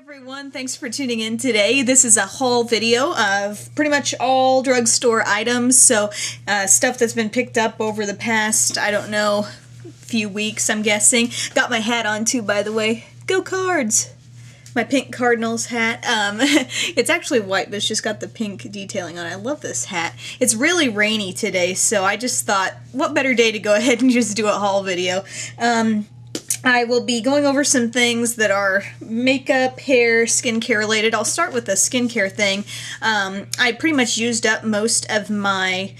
Everyone, thanks for tuning in today. This is a haul video of pretty much all drugstore items, so stuff that's been picked up over the past, I don't know, few weeks, I'm guessing. Got my hat on too, by the way. Go Cards! My pink Cardinals hat. It's actually white, but it's just got the pink detailing on it. I love this hat. It's really rainy today, so I just thought, what better day to go ahead and just do a haul video. I will be going over some things that are makeup, hair, skincare related. I'll start with the skincare thing. I pretty much used up most of my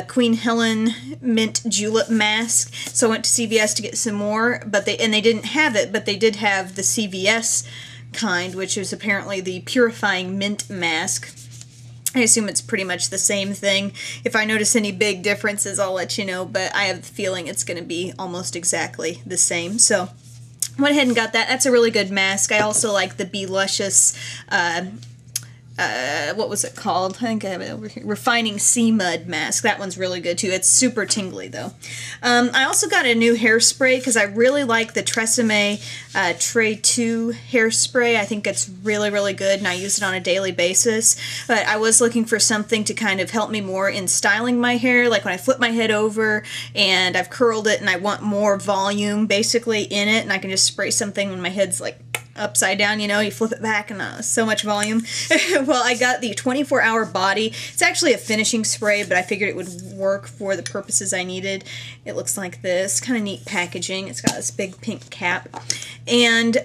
Queen Helen Mint Julep mask, so I went to CVS to get some more, but they didn't have it, but they did have the CVS kind, which is apparently the purifying mint mask. I assume it's pretty much the same thing. If I notice any big differences, I'll let you know, but I have the feeling it's going to be almost exactly the same. So, went ahead and got that. That's a really good mask. I also like the Be Luscious, what was it called? I think I have it over here. Refining Sea Mud mask. That one's really good too. It's super tingly though. I also got a new hairspray because I really like the Tresemme Tray 2 hairspray. I think it's really, really good and I use it on a daily basis. But I was looking for something to kind of help me more in styling my hair, like when I flip my head over and I've curled it and I want more volume basically in it, and I can just spray something when my head's like upside down, you know, you flip it back and so much volume. Well, I got the 24-hour body. It's actually a finishing spray, but I figured it would work for the purposes I needed. It looks like this. Kind of neat packaging. It's got this big pink cap. And,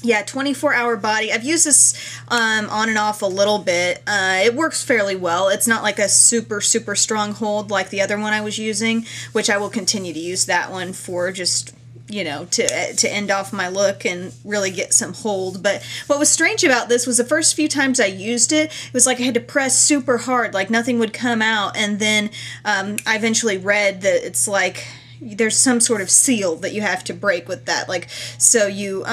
yeah, 24-hour body. I've used this on and off a little bit. It works fairly well. It's not like a super, super strong hold like the other one I was using, which I will continue to use that one for just, you know, to end off my look and really get some hold. But what was strange about this was the first few times I used it, it was like I had to press super hard, like nothing would come out, and then I eventually read that it's like there's some sort of seal that you have to break with that, like, so you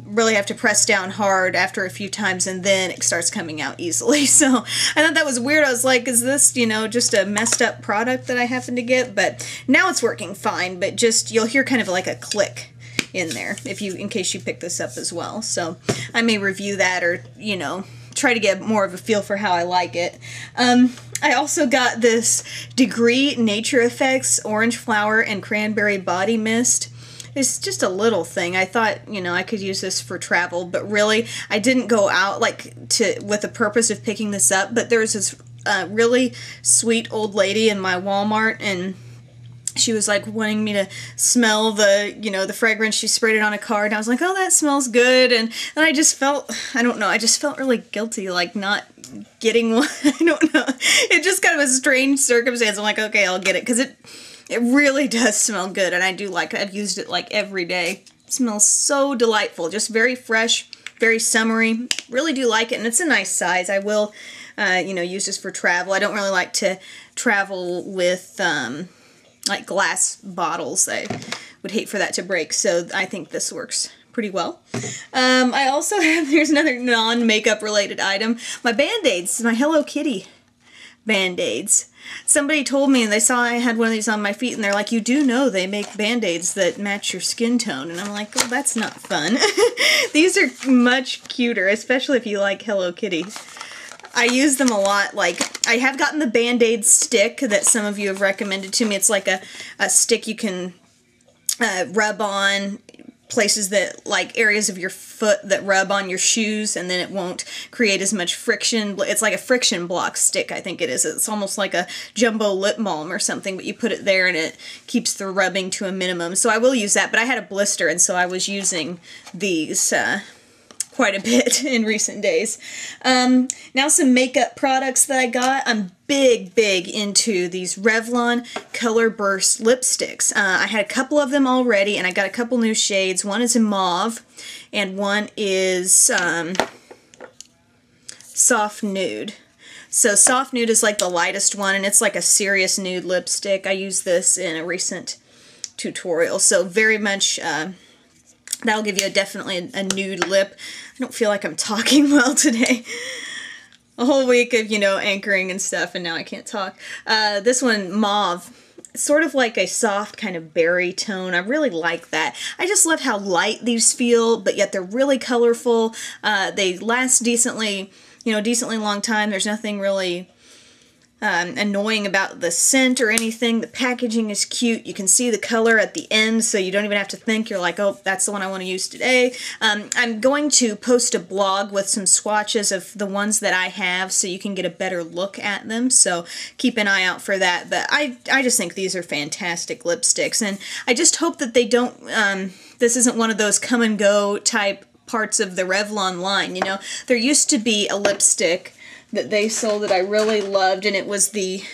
really have to press down hard after a few times and then it starts coming out easily. So I thought that was weird. I was like, is this, you know, just a messed up product that I happen to get? But now it's working fine, but just you'll hear kind of like a click in there if you, in case you pick this up as well. So I may review that, or, you know, try to get more of a feel for how I like it. I also got this Degree Nature Effects Orange Flower and Cranberry Body Mist. It's just a little thing. I thought, you know, I could use this for travel, but really, I didn't go out like with the purpose of picking this up, but there was this really sweet old lady in my Walmart, and she was like wanting me to smell the, you know, the fragrance. She sprayed it on a card, and I was like, oh, that smells good. And I just felt, I don't know, I just felt really guilty, like not getting one. I don't know. It just kind of a strange circumstance. I'm like, okay, I'll get it, because it really does smell good, and I do like it. I've used it like every day. It smells so delightful, just very fresh, very summery. Really do like it, and it's a nice size. I will, you know, use this for travel. I don't really like to travel with like glass bottles. I would hate for that to break, so I think this works pretty well. I also have, here's another non-makeup related item, my Band-Aids, my Hello Kitty Band-Aids. Somebody told me, and they saw I had one of these on my feet, and they're like, you do know they make Band-Aids that match your skin tone. And I'm like, oh, that's not fun. These are much cuter, especially if you like Hello Kitty. I use them a lot. Like, I have gotten the Band-Aid stick that some of you have recommended to me. It's like a stick you can rub on places that, like, areas of your foot that rub on your shoes, and then it won't create as much friction. It's like a friction block stick, I think it is. It's almost like a jumbo lip balm or something, but you put it there and it keeps the rubbing to a minimum. So I will use that, but I had a blister, and so I was using these quite a bit in recent days. Now some makeup products that I got. I'm big into these Revlon Color Burst lipsticks. I had a couple of them already, and I got a couple new shades. One is in mauve, and one is soft nude. So soft nude is like the lightest one, and it's like a serious nude lipstick. I used this in a recent tutorial, so very much that'll give you definitely a nude lip. I don't feel like I'm talking well today. A whole week of, you know, anchoring and stuff, and now I can't talk. This one, mauve. sort of like a soft kind of berry tone. I really like that. I just love how light these feel, but yet they're really colorful. They last decently, decently long time. There's nothing really annoying about the scent or anything. The packaging is cute. You can see the color at the end, so you don't even have to think. You're like, oh, that's the one I want to use today. I'm going to post a blog with some swatches of the ones that I have so you can get a better look at them, so keep an eye out for that. But I just think these are fantastic lipsticks, and I just hope that they don't, this isn't one of those come and go type parts of the Revlon line. There used to be a lipstick that they sold that I really loved, and it was the,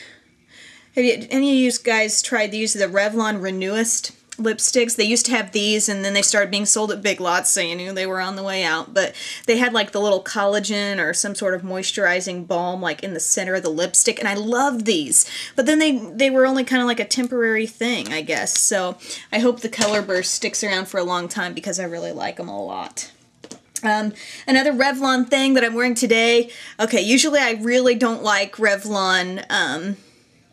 any of you guys tried these, the Revlon Renewist lipsticks? They used to have these, and then they started being sold at Big Lots, so you knew they were on the way out. But they had like the little collagen or some sort of moisturizing balm like in the center of the lipstick, and I loved these. But then they were only kind of like a temporary thing, I guess. So I hope the Color Burst sticks around for a long time because I really like them a lot. Another Revlon thing that I'm wearing today. Okay, usually I really don't like Revlon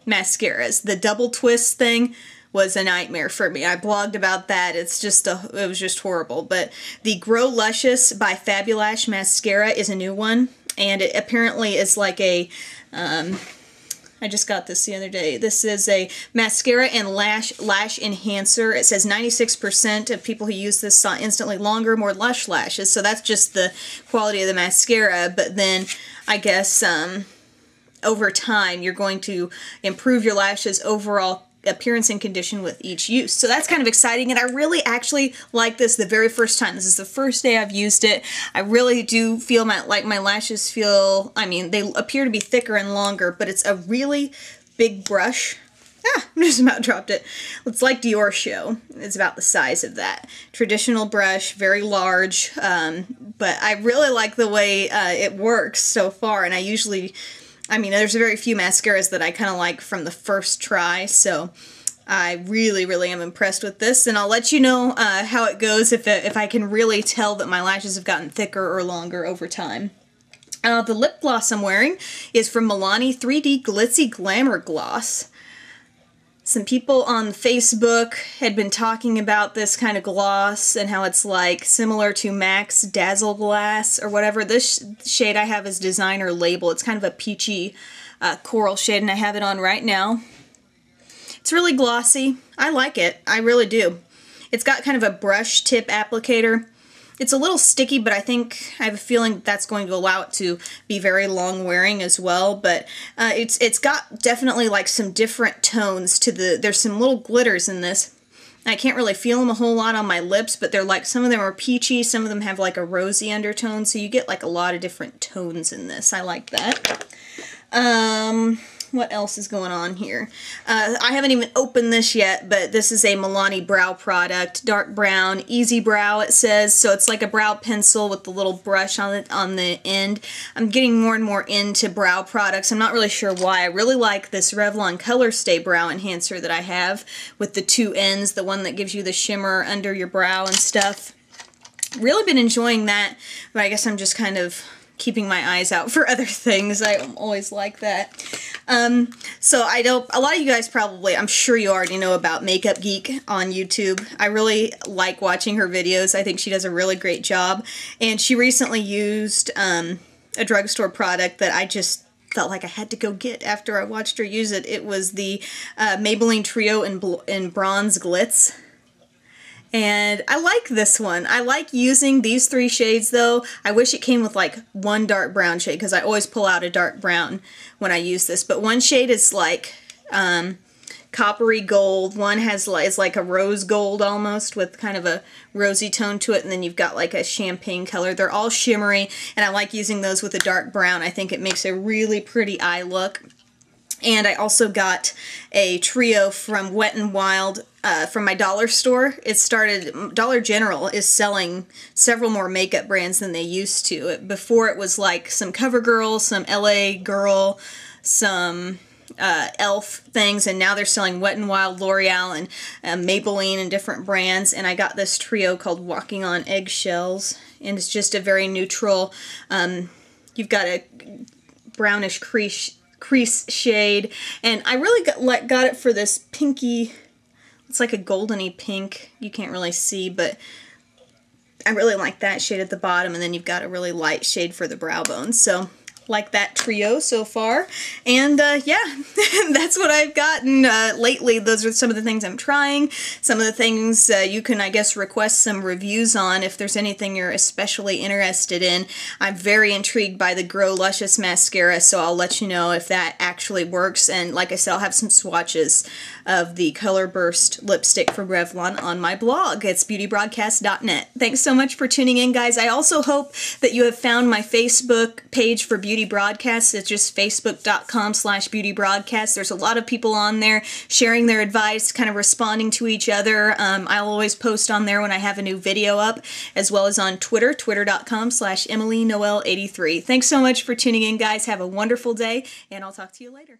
mascaras. The double twist thing was a nightmare for me. I blogged about that. It was just horrible. But the Grow Luscious by Fabulash mascara is a new one, and it apparently is like a I just got this the other day. This is a mascara and lash enhancer. It says 96% of people who use this saw instantly longer, more lush lashes. So that's just the quality of the mascara. But then I guess over time you're going to improve your lashes overall appearance and condition with each use. So that's kind of exciting, and I really actually like this the very first time. This is the first day I've used it. I really do feel like my lashes feel, I mean, they appear to be thicker and longer, but it's a really big brush. Ah, I just about dropped it. It's like Dior Show. It's about the size of that. Traditional brush, very large, but I really like the way it works so far, and I mean, there's very few mascaras that I kind of like from the first try, so I really, really am impressed with this, and I'll let you know how it goes if I can really tell that my lashes have gotten thicker or longer over time. The lip gloss I'm wearing is from Milani 3D Glitzy Glamour Gloss. Some people on Facebook had been talking about this kind of gloss and how it's like similar to MAC's Dazzle Glass or whatever. This shade I have is Designer Label. It's kind of a peachy coral shade, and I have it on right now. It's really glossy. I like it. I really do. It's got kind of a brush tip applicator. It's a little sticky, but I have a feeling that's going to allow it to be very long wearing as well. But it's got definitely like some different tones to there's some little glitters in this. I can't really feel them a whole lot on my lips, but they're like, some of them are peachy, some of them have like a rosy undertone, so you get like a lot of different tones in this. I like that. What else is going on here? I haven't even opened this yet, but this is a Milani brow product. Dark brown, easy brow it says, so it's like a brow pencil with the little brush on the end. I'm getting more and more into brow products. I'm not really sure why. I really like this Revlon Color Stay Brow Enhancer that I have with the two ends, the one that gives you the shimmer under your brow and stuff. Really been enjoying that, but I guess I'm just kind of keeping my eyes out for other things. I'm always like that. So I know a lot of you guys probably, I'm sure you already know about Makeup Geek on YouTube. I really like watching her videos. I think she does a really great job. And she recently used a drugstore product that I just felt like I had to go get after I watched her use it. It was the Maybelline Trio in Bronze Glitz. And I like this one. I like using these three shades though. I wish it came with like one dark brown shade because I always pull out a dark brown when I use this. But one shade is like coppery gold. One is like a rose gold almost with kind of a rosy tone to it. And then you've got like a champagne color. They're all shimmery, and I like using those with a dark brown. I think it makes a really pretty eye look. And I also got a trio from Wet n Wild from my dollar store. Dollar General is selling several more makeup brands than they used to. Before it was like some CoverGirl, some LA Girl, some e.l.f. things, and now they're selling Wet n Wild, L'Oreal, and Maybelline and different brands. And I got this trio called Walking on Eggshells, and it's just a very neutral, you've got a brownish crease shade. And I really got it for this pinky, it's like a goldeny pink. You can't really see, but I really like that shade at the bottom, and then you've got a really light shade for the brow bone. So like that trio so far. And yeah, that's what I've gotten lately. Those are some of the things I'm trying. Some of the things you can, I guess, request some reviews on if there's anything you're especially interested in. I'm very intrigued by the Grow Luscious mascara, so I'll let you know if that actually works. And like I said, I'll have some swatches of the Color Burst lipstick from Revlon on my blog. It's beautybroadcast.net. Thanks so much for tuning in, guys. I also hope that you have found my Facebook page for Beauty Broadcast. It's just facebook.com/beautybroadcast. There's a lot of people on there sharing their advice, kind of responding to each other. I'll always post on there when I have a new video up, as well as on Twitter, twitter.com/EmilyNoel83. Thanks so much for tuning in, guys. Have a wonderful day, and I'll talk to you later.